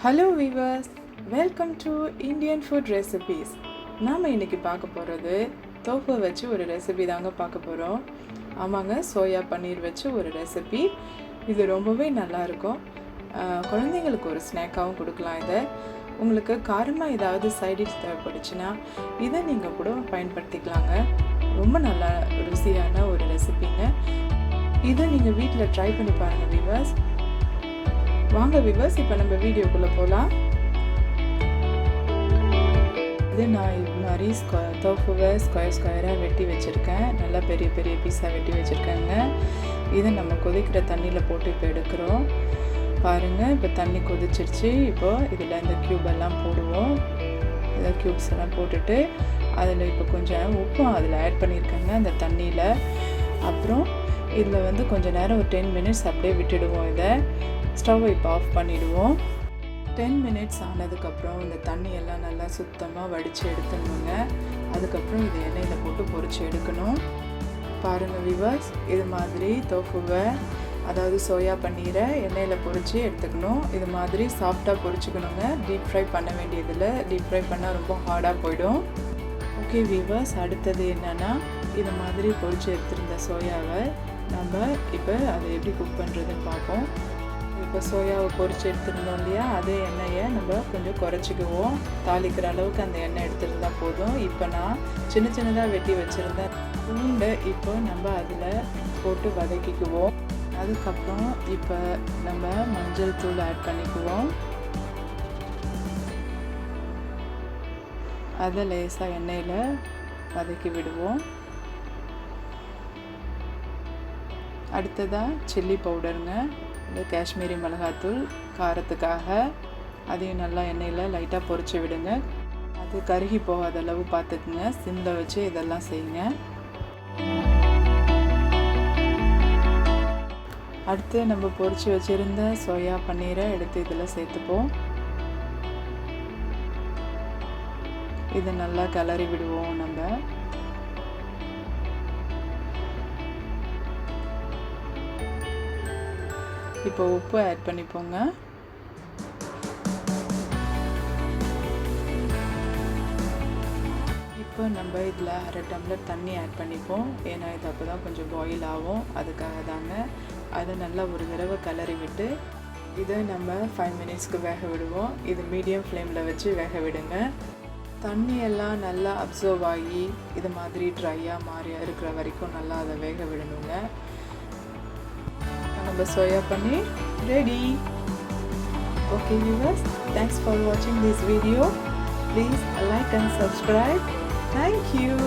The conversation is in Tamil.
Hello viewers, welcome to Indian food recipes. நாம இன்னைக்கு பார்க்க போறது tofu வச்சு ஒரு ரெசிபி தாங்க பார்க்க போறோம். ஆமாங்க, சோயா பன்னீர் வச்சு ஒரு ரெசிபி. இது ரொம்பவே நல்லா இருக்கும். குழந்தைகளுக்கு ஒரு ஸ்நாக்காவும் கொடுக்கலாம் இதை. உங்களுக்கு காரமா ஏதாவது சைட் டிஷ் தேவைப்படுச்சுன்னா இதை நீங்க கூட பயன்படுத்திக்கலாங்க. ரொம்ப நல்ல ருசியான ஒரு ரெசிபிங்க. இதை நீங்க வீட்டில் ட்ரை பண்ணி பாருங்க வியூவர்ஸ். வாங்க வியூவர்ஸ், இப்போ நம்ம வீடியோக்குள்ளே போகலாம். இது நான் இது மாதிரி தோஃபுவை ஸ்கொயராக வெட்டி வச்சுருக்கேன். நல்லா பெரிய பெரிய பீஸாக வெட்டி வச்சுருக்கேங்க. இதை நம்ம கொதிக்கிற தண்ணியில் போட்டு இப்போ எடுக்கிறோம். பாருங்கள், இப்போ தண்ணி கொதிச்சிருச்சு. இப்போது இதில் இந்த க்யூபெல்லாம் போடுவோம். இதை க்யூப்ஸ் எல்லாம் போட்டுட்டு அதில் இப்போ கொஞ்சம் உப்பும் அதில் ஆட் பண்ணியிருக்கேங்க அந்த தண்ணியில். அப்புறம் இதில் கொஞ்சம் நேரம் ஒரு 10 மினிட்ஸ் அப்படியே விட்டுடுவோம். இதை ஸ்டவ்வை இப்போ ஆஃப் பண்ணிவிடுவோம். 10 மினிட்ஸ் ஆனதுக்கப்புறம் இந்த தண்ணியெல்லாம் நல்லா சுத்தமாக வடித்து எடுத்துடணுங்க. அதுக்கப்புறம் இதை எண்ணெயில் போட்டு பொரித்து எடுக்கணும். பாருங்கள் வியூவர்ஸ், இது மாதிரி தோஃபுவை அதாவது சோயா பன்னீரை எண்ணெயில் பொரித்து எடுத்துக்கணும். இது மாதிரி சாஃப்டாக பொரிச்சுக்கணுங்க. டீப் ஃப்ரை பண்ண வேண்டியதில்லை. டீப் ஃப்ரை பண்ணால் ரொம்ப ஹார்டாக போயிடும். ஓகே வியூவர்ஸ், அடுத்தது என்னென்னா, இது மாதிரி பொரித்து எடுத்துருந்த சோயாவை நம்ம இப்போ அதை எப்படி குக் பண்ணுறதுன்னு பார்ப்போம். இப்போ சோயாவை பொரித்து எடுத்துருந்தோம் இல்லையா, அதே எண்ணெயை நம்ம கொஞ்சம் குறைச்சிக்குவோம். தாளிக்கிற அளவுக்கு அந்த எண்ணெய் எடுத்துருந்தால் போதும். இப்போ நான் சின்ன சின்னதாக வெட்டி வச்சுருந்தேன் பூண்டை இப்போ நம்ம அதில் போட்டு வதக்கிக்குவோம். அதுக்கப்புறம் இப்போ நம்ம மஞ்சள் தூள் ஆட் பண்ணிக்குவோம். அதை லேசாக எண்ணெயில் வதக்கி விடுவோம். அடுத்ததாக சில்லி பவுடருங்க, இந்த காஷ்மீரி மிளகாத்தூள் காரத்துக்காக. அதையும் நல்லா எண்ணெயில் லைட்டாக பொரிச்சு விடுங்க. அது கருகி போகாத அளவு பார்த்துக்குங்க. சிம்மில் வச்சு இதெல்லாம் செய்யுங்க. அடுத்து நம்ம பொரிச்சு வச்சுருந்த சோயா பன்னீரை எடுத்து இதில் சேர்த்துப்போம். இதை நல்லா கிளறி விடுவோம். நம்ம இப்போ உப்பு ஆட் பண்ணிப்போங்க. இப்போ நம்ம இதில் 1/2 டம்ளர் தண்ணி ஆட் பண்ணிப்போம். ஏன்னா இது அப்போ தான் கொஞ்சம் பாயில் ஆகும், அதுக்காக தாங்க. அதை நல்லா ஒரு தடவை கிளறி விட்டு இதை நம்ம 5 மினிட்ஸ்க்கு வேக விடுவோம். இது மீடியம் ஃப்ளேமில் வச்சு வேக விடுங்க. தண்ணியெல்லாம் நல்லா அப்சர்வ் ஆகி இது மாதிரி ட்ரையாக மாறி இருக்கிற வரைக்கும் நல்லா அதை வேக விடணுங்க. நம்ம soya paneer ready. Okay viewers, thanks for watching this video. Please like and subscribe. Thank you.